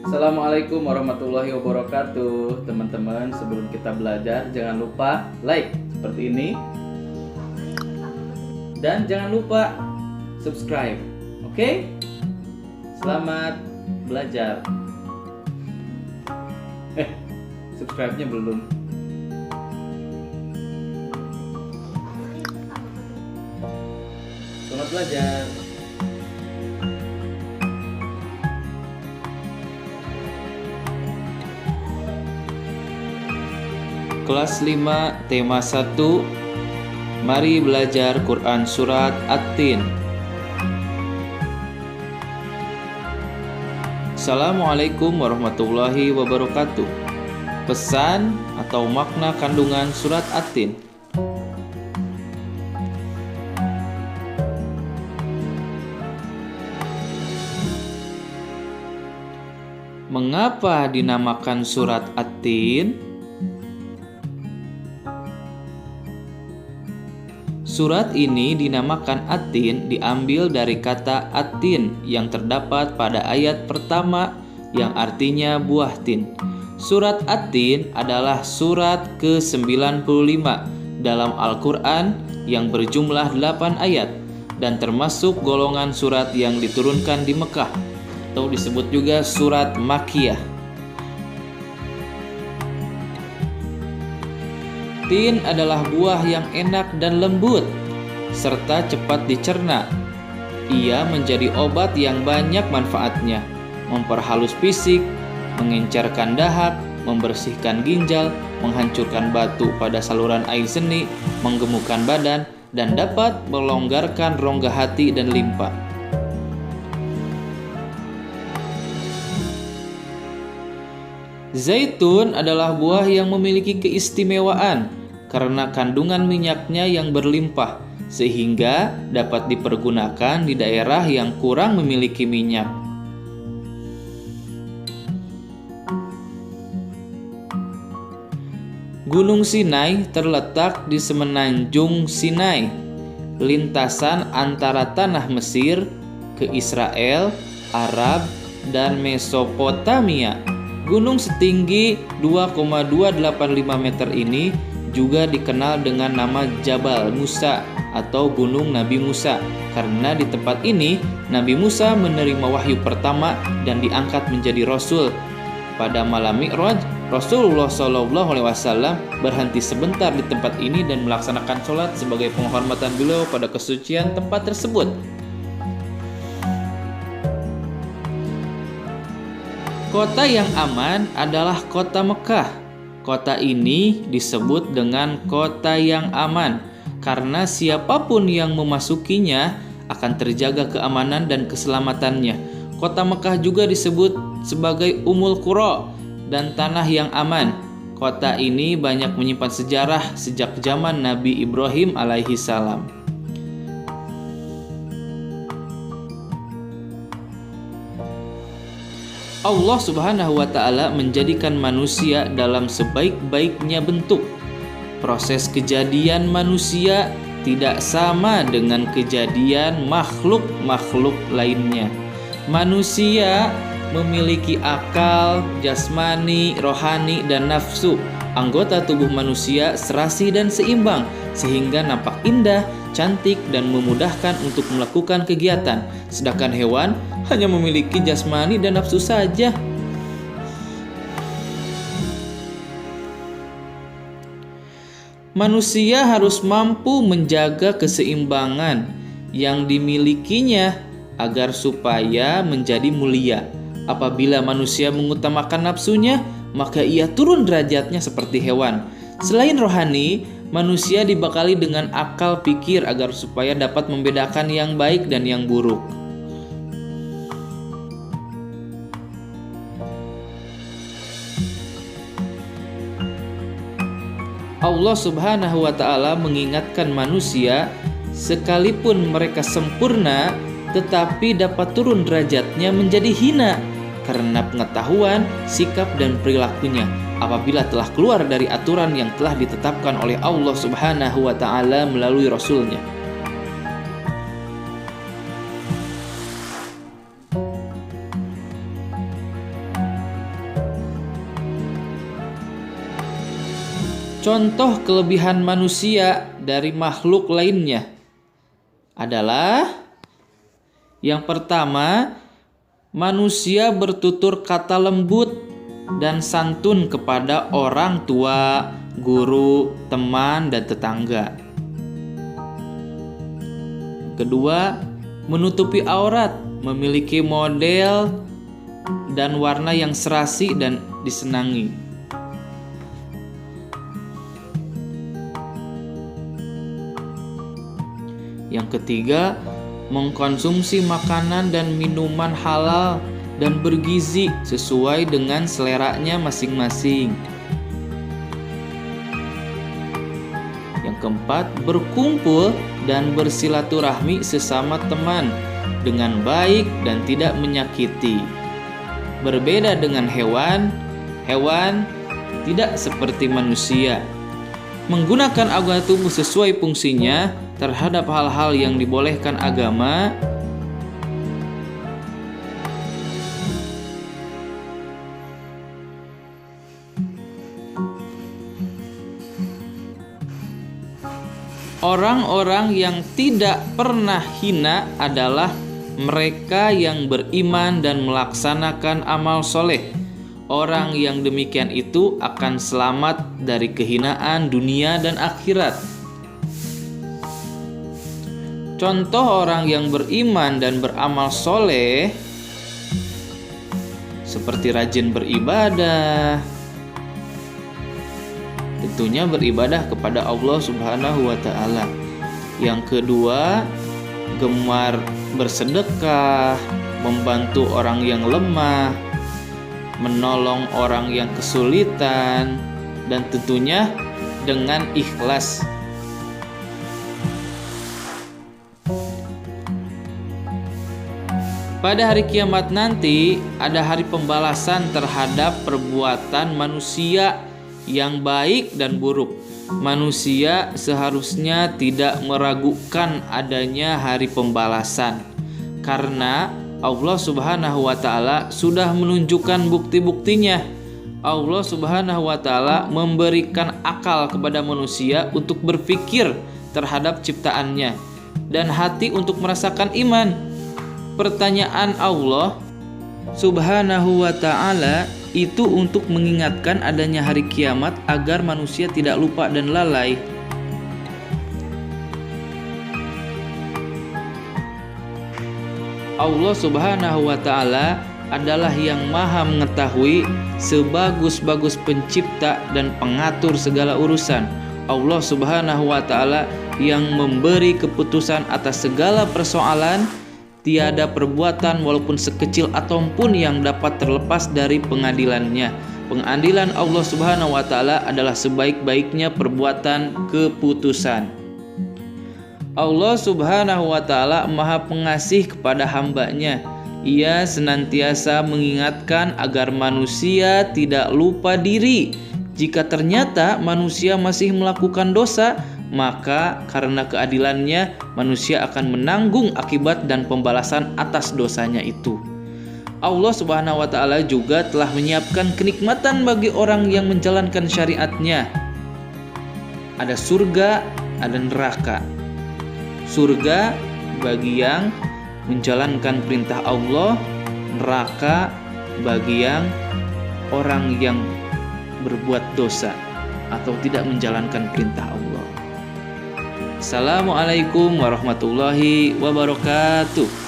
Assalamualaikum warahmatullahi wabarakatuh. Teman-teman, sebelum kita belajar jangan lupa like seperti ini. Dan jangan lupa subscribe. Oke? Selamat belajar. Subscribe-nya belum. Selamat belajar. Kelas 5 tema 1. Mari belajar Quran surat At-Tin. Assalamualaikum warahmatullahi wabarakatuh. Pesan atau makna kandungan surat At-Tin. Mengapa dinamakan surat At-Tin? Surat ini dinamakan At-Tin diambil dari kata At-Tin yang terdapat pada ayat pertama yang artinya buah tin. Surat At-Tin adalah surat ke-95 dalam Al-Quran yang berjumlah 8 ayat dan termasuk golongan surat yang diturunkan di Mekah atau disebut juga surat Makkiyah. Tin adalah buah yang enak dan lembut, serta cepat dicerna. Ia menjadi obat yang banyak manfaatnya, memperhalus fisik, mengencerkan dahak, membersihkan ginjal, menghancurkan batu pada saluran air seni, menggemukkan badan, dan dapat melonggarkan rongga hati dan limpa. Zaitun adalah buah yang memiliki keistimewaan karena kandungan minyaknya yang berlimpah, sehingga dapat dipergunakan di daerah yang kurang memiliki minyak. Gunung Sinai terletak di semenanjung Sinai, lintasan antara tanah Mesir ke Israel, Arab, dan Mesopotamia. Gunung setinggi 2,285 meter ini juga dikenal dengan nama Jabal Musa atau Gunung Nabi Musa karena di tempat ini Nabi Musa menerima wahyu pertama dan diangkat menjadi rasul. Pada malam Mi'raj, Rasulullah SAW berhenti sebentar di tempat ini dan melaksanakan sholat sebagai penghormatan beliau pada kesucian tempat tersebut. Kota yang aman adalah kota Mekah. Kota ini disebut dengan kota yang aman karena siapapun yang memasukinya akan terjaga keamanan dan keselamatannya. Kota Mekah juga disebut sebagai Ummul Qura dan tanah yang aman. Kota ini banyak menyimpan sejarah sejak zaman Nabi Ibrahim alaihi salam. Allah Subhanahu wa Ta'ala menjadikan manusia dalam sebaik-baiknya bentuk. Proses kejadian manusia tidak sama dengan kejadian makhluk-makhluk lainnya. Manusia memiliki akal, jasmani, rohani, dan nafsu. Anggota tubuh manusia serasi dan seimbang sehingga nampak indah, cantik, dan memudahkan untuk melakukan kegiatan. Sedangkan hewan hanya memiliki jasmani dan nafsu saja. Manusia harus mampu menjaga keseimbangan yang dimilikinya agar supaya menjadi mulia. Apabila manusia mengutamakan nafsunya, maka ia turun derajatnya seperti hewan. Selain rohani, manusia dibekali dengan akal pikir agar supaya dapat membedakan yang baik dan yang buruk. Allah Subhanahu wa Ta'ala mengingatkan manusia, sekalipun mereka sempurna, tetapi dapat turun derajatnya menjadi hina karena pengetahuan, sikap, dan perilakunya apabila telah keluar dari aturan yang telah ditetapkan oleh Allah Subhanahu wa Ta'ala melalui Rasul-Nya. Contoh kelebihan manusia dari makhluk lainnya adalah yang pertama, manusia bertutur kata lembut dan santun kepada orang tua, guru, teman, dan tetangga. Kedua, menutupi aurat, memiliki model dan warna yang serasi dan disenangi. Yang ketiga, mengkonsumsi makanan dan minuman halal dan bergizi sesuai dengan seleranya masing-masing. Yang keempat, berkumpul dan bersilaturahmi sesama teman dengan baik dan tidak menyakiti. Berbeda dengan hewan, hewan tidak seperti manusia. Menggunakan anggota tubuh sesuai fungsinya terhadap hal-hal yang dibolehkan agama. Orang-orang yang tidak pernah hina adalah mereka yang beriman dan melaksanakan amal soleh. Orang yang demikian itu akan selamat dari kehinaan dunia dan akhirat. Contoh orang yang beriman dan beramal soleh seperti rajin beribadah, tentunya beribadah kepada Allah Subhanahu wa Ta'ala. Yang kedua, gemar bersedekah, membantu orang yang lemah, menolong orang yang kesulitan, dan tentunya dengan ikhlas. Pada hari kiamat nanti ada hari pembalasan terhadap perbuatan manusia yang baik dan buruk. Manusia seharusnya tidak meragukan adanya hari pembalasan, karena Allah Subhanahu wa Ta'ala sudah menunjukkan bukti-buktinya. Allah Subhanahu wa Ta'ala memberikan akal kepada manusia untuk berpikir terhadap ciptaannya dan hati untuk merasakan iman. Pertanyaan Allah Subhanahu wa Ta'ala itu untuk mengingatkan adanya hari kiamat agar manusia tidak lupa dan lalai. Allah Subhanahu wa Ta'ala adalah yang maha mengetahui, sebagus-bagus pencipta dan pengatur segala urusan. Allah Subhanahu wa Ta'ala yang memberi keputusan atas segala persoalan. Tiada perbuatan walaupun sekecil ataupun yang dapat terlepas dari pengadilannya. Pengadilan Allah Subhanahu wa Ta'ala adalah sebaik-baiknya perbuatan keputusan. Allah Subhanahu wa Ta'ala Maha Pengasih kepada hambanya. Ia senantiasa mengingatkan agar manusia tidak lupa diri. Jika ternyata manusia masih melakukan dosa, maka karena keadilannya manusia akan menanggung akibat dan pembalasan atas dosanya itu. Allah Subhanahu wa Ta'ala juga telah menyiapkan kenikmatan bagi orang yang menjalankan syariatnya. Ada surga, ada neraka. Surga bagi yang menjalankan perintah Allah, neraka bagi yang orang yang berbuat dosa atau tidak menjalankan perintah Allah. Assalamualaikum warahmatullahi wabarakatuh.